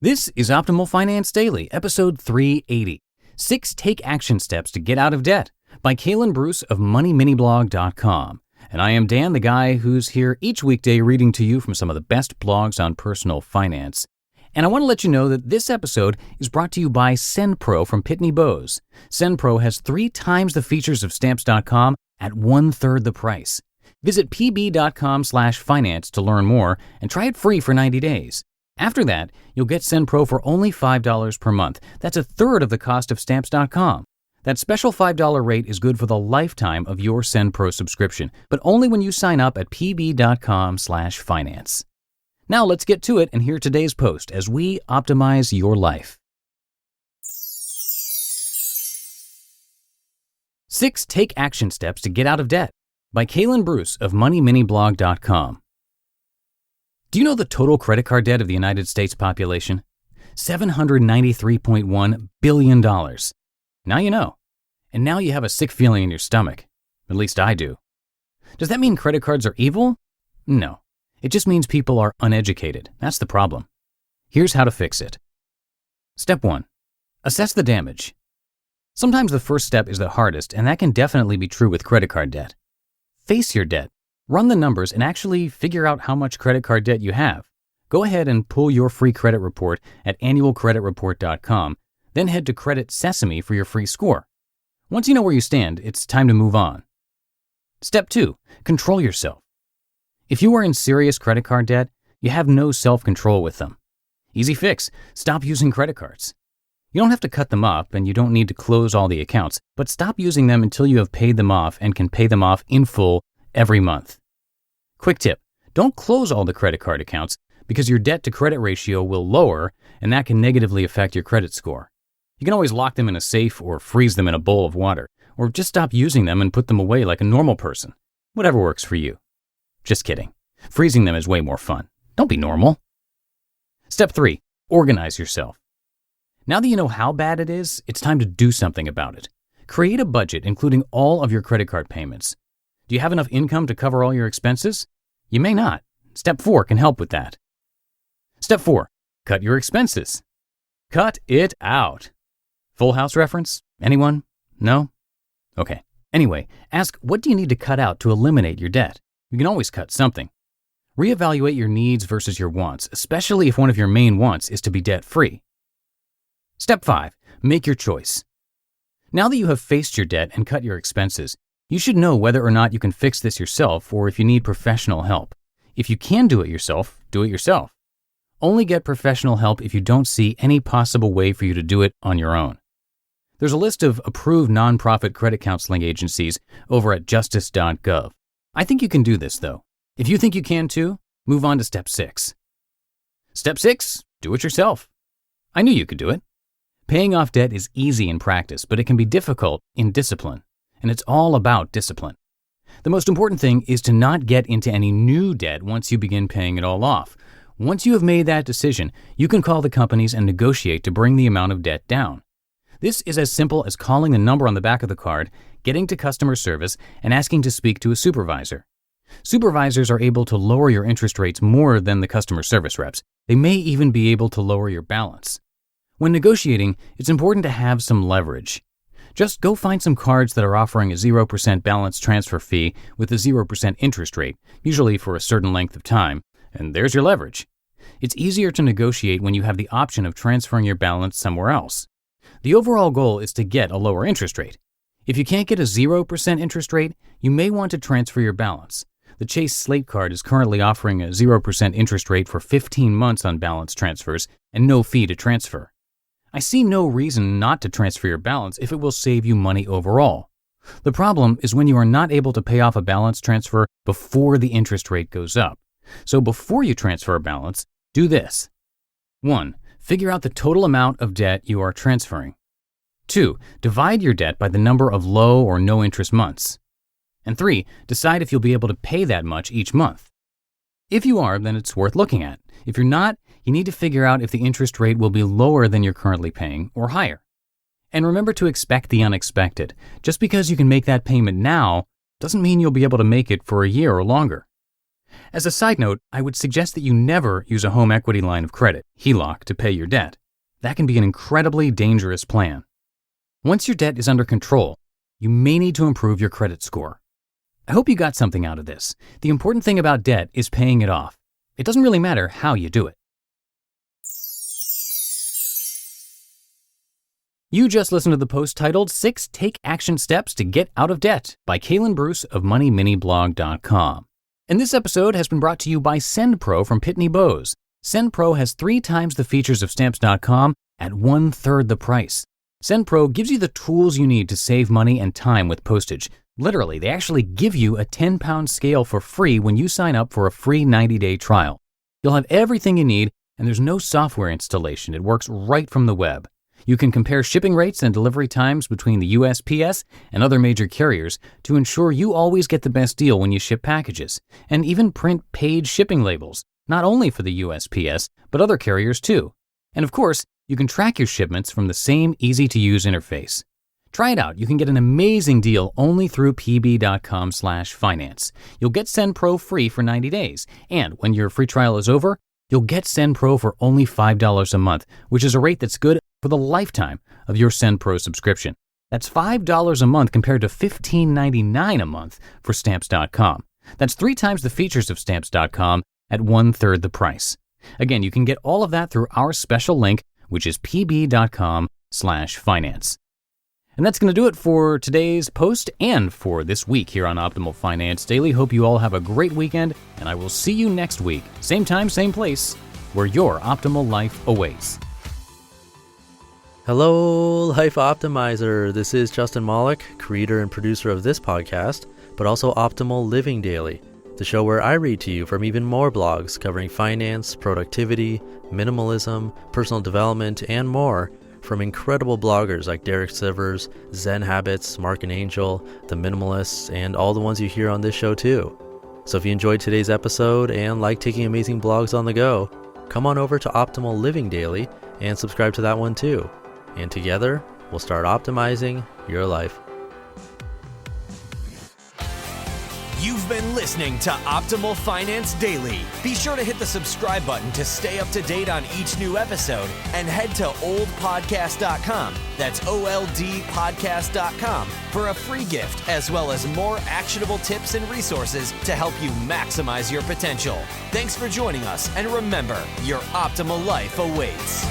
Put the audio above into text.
This is Optimal Finance Daily, episode 380, 6 Take Action Steps to Get Out of Debt by Kalen Bruce of MoneyMiniBlog.com. And I am Dan, the guy who's here each weekday reading to you from some of the best blogs on personal finance. And I want to let you know that this episode is brought to you by SendPro from Pitney Bowes. SendPro has 3 times the features of Stamps.com at 1/3 the price. Visit pb.com/finance to learn more and try it free for 90 days. After that, you'll get SendPro for only $5 per month. That's 1/3 of the cost of Stamps.com. That special $5 rate is good for the lifetime of your SendPro subscription, but only when you sign up at pb.com/finance. Now let's get to it and hear today's post as we optimize your life. 6 Take Action Steps to Get Out of Debt by Kalen Bruce of MoneyMiniBlog.com. Do you know the total credit card debt of the United States population? $793.1 billion. Now you know. And now you have a sick feeling in your stomach. At least I do. Does that mean credit cards are evil? No. It just means people are uneducated. That's the problem. Here's how to fix it. Step 1. Assess the damage. Sometimes the first step is the hardest, and that can definitely be true with credit card debt. Face your debt. Run the numbers and actually figure out how much credit card debt you have. Go ahead and pull your free credit report at annualcreditreport.com, then head to Credit Sesame for your free score. Once you know where you stand, it's time to move on. Step 2. Control yourself. If you are in serious credit card debt, you have no self-control with them. Easy fix. Stop using credit cards. You don't have to cut them up and you don't need to close all the accounts, but stop using them until you have paid them off and can pay them off in full every month. Quick tip, don't close all the credit card accounts because your debt to credit ratio will lower and that can negatively affect your credit score. You can always lock them in a safe or freeze them in a bowl of water, or just stop using them and put them away like a normal person. Whatever works for you. Just kidding. Freezing them is way more fun. Don't be normal. Step 3, organize yourself. Now that you know how bad it is, it's time to do something about it. Create a budget including all of your credit card payments. Do you have enough income to cover all your expenses? You may not. Step 4 can help with that. Step 4, cut your expenses. Cut it out. Full House reference? Anyone? No? Okay. Anyway, ask what do you need to cut out to eliminate your debt? You can always cut something. Reevaluate your needs versus your wants, especially if one of your main wants is to be debt-free. Step 5, make your choice. Now that you have faced your debt and cut your expenses, you should know whether or not you can fix this yourself or if you need professional help. If you can do it yourself, do it yourself. Only get professional help if you don't see any possible way for you to do it on your own. There's a list of approved nonprofit credit counseling agencies over at justice.gov. I think you can do this, though. If you think you can too, move on to Step 6. Step 6, do it yourself. I knew you could do it. Paying off debt is easy in practice, but it can be difficult in discipline. And it's all about discipline. The most important thing is to not get into any new debt once you begin paying it all off. Once you have made that decision, you can call the companies and negotiate to bring the amount of debt down. This is as simple as calling the number on the back of the card, getting to customer service, and asking to speak to a supervisor. Supervisors are able to lower your interest rates more than the customer service reps. They may even be able to lower your balance. When negotiating, it's important to have some leverage. Just go find some cards that are offering a 0% balance transfer fee with a 0% interest rate, usually for a certain length of time, and there's your leverage. It's easier to negotiate when you have the option of transferring your balance somewhere else. The overall goal is to get a lower interest rate. If you can't get a 0% interest rate, you may want to transfer your balance. The Chase Slate card is currently offering a 0% interest rate for 15 months on balance transfers and no fee to transfer. I see no reason not to transfer your balance if it will save you money overall. The problem is when you are not able to pay off a balance transfer before the interest rate goes up. So before you transfer a balance, do this. 1. Figure out the total amount of debt you are transferring. 2. Divide your debt by the number of low or no interest months. And 3. Decide if you'll be able to pay that much each month. If you are, then it's worth looking at. If you're not, you need to figure out if the interest rate will be lower than you're currently paying or higher. And remember to expect the unexpected. Just because you can make that payment now doesn't mean you'll be able to make it for a year or longer. As a side note, I would suggest that you never use a home equity line of credit, HELOC, to pay your debt. That can be an incredibly dangerous plan. Once your debt is under control, you may need to improve your credit score. I hope you got something out of this. The important thing about debt is paying it off. It doesn't really matter how you do it. You just listened to the post titled 6 Take Action Steps to Get Out of Debt by Kalen Bruce of MoneyMiniBlog.com. And this episode has been brought to you by SendPro from Pitney Bowes. SendPro has 3 times the features of Stamps.com at 1/3 the price. SendPro gives you the tools you need to save money and time with postage. Literally, they actually give you a 10-pound scale for free when you sign up for a free 90-day trial. You'll have everything you need, and there's no software installation. It works right from the web. You can compare shipping rates and delivery times between the USPS and other major carriers to ensure you always get the best deal when you ship packages, and even print paid shipping labels, not only for the USPS, but other carriers too. And of course, you can track your shipments from the same easy-to-use interface. Try it out. You can get an amazing deal only through pb.com/finance. You'll get SendPro free for 90 days, and when your free trial is over, you'll get SendPro for only $5 a month, which is a rate that's good for the lifetime of your SendPro subscription. That's $5 a month compared to $15.99 a month for Stamps.com. That's 3 times the features of Stamps.com at 1/3 the price. Again, you can get all of that through our special link, which is pb.com/finance. And that's going to do it for today's post and for this week here on Optimal Finance Daily. Hope you all have a great weekend, and I will see you next week. Same time, same place, where your optimal life awaits. Hello, Life Optimizer. This is Justin Malik, creator and producer of this podcast, but also Optimal Living Daily, the show where I read to you from even more blogs covering finance, productivity, minimalism, personal development, and more from incredible bloggers like Derek Sivers, Zen Habits, Mark and Angel, The Minimalists, and all the ones you hear on this show too. So if you enjoyed today's episode and like taking amazing blogs on the go, come on over to Optimal Living Daily and subscribe to that one too. And together, we'll start optimizing your life. You've been listening to Optimal Finance Daily. Be sure to hit the subscribe button to stay up to date on each new episode and head to oldpodcast.com. That's OLDpodcast.com for a free gift as well as more actionable tips and resources to help you maximize your potential. Thanks for joining us, and remember, your optimal life awaits.